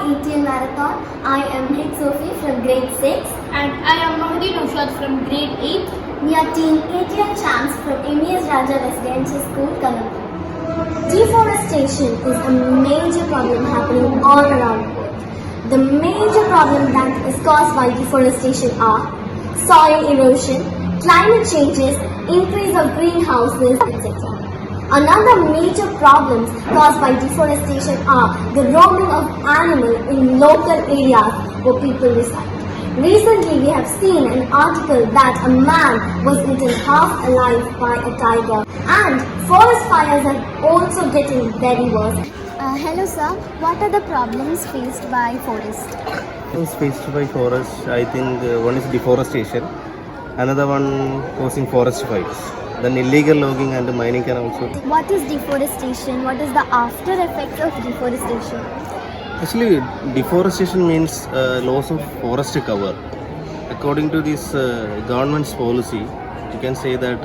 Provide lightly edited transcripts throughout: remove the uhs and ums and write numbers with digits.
ATL Marathon. I am Hit Sophie from grade 6. And I am Mahdi Nushad from grade 8. We are team ATL champs from MES Raja Residential School, Colombo. Deforestation is a major problem happening all around the world. The major problems that is caused by deforestation are soil erosion, climate changes, increase of greenhouses, etc. Another major problems caused by deforestation are the roaming of animals in local areas where people reside. Recently, we have seen an article that a man was eaten half alive by a tiger, and forest fires are also getting very worse. Hello sir, what are the problems faced by forest? Problems faced by forest, I think one is deforestation, another one causing forest fires. Then illegal logging and mining can also. What is deforestation? What is the after effects of deforestation? Actually, deforestation means loss of forest cover. According to this government's policy, you can say that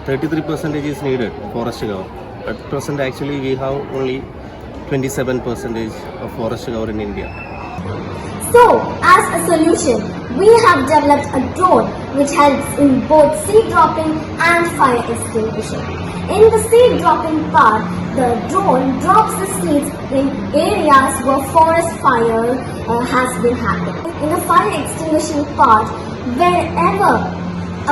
33% is needed forest cover. At present, actually, we have only 27% of forest cover in India. So, as a solution, we have developed a drone which helps in both seed dropping and fire extinguishing. In the seed dropping part, the drone drops the seeds in areas where forest fire has been happening. In the fire extinguishing part, wherever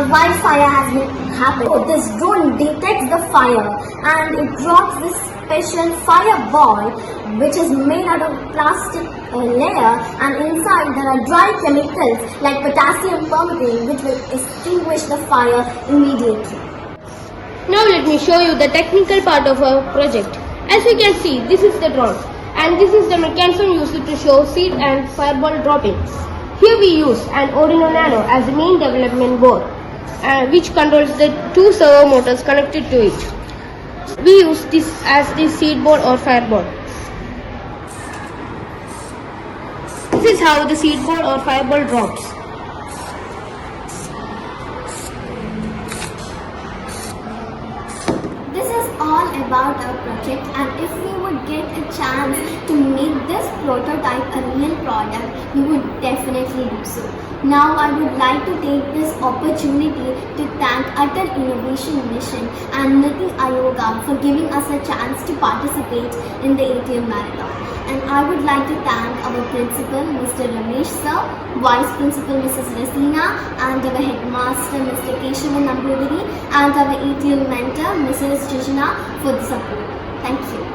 a wildfire has been happening, this drone detects the fire and it drops this special fireball which is made out of plastic layer, and inside there are dry chemicals like potassium permanganate which will extinguish the fire immediately. Now let me show you the technical part of our project. As you can see, this is the drone and this is the mechanism used to show seed and fireball dropping. Here we use an Arduino Nano as the main development board which controls the two servo motors connected to it. We use this as the seed board or fireball. This is how the seed board or fireball drops. This is all about our project, and if we would get a chance to make this prototype a real product, we would definitely do so. Now I would like to take this opportunity to thank Utter Innovation Mission and Niti Ayoga for giving us a chance to participate in the ATL Marathon. And I would like to thank our principal, Mr. Ramesh sir, vice principal, Mrs. Rasina, and our headmaster, Mr. Keshavan Nambudiri, and our ATL mentor, Mrs. Jijana, for the support. Thank you.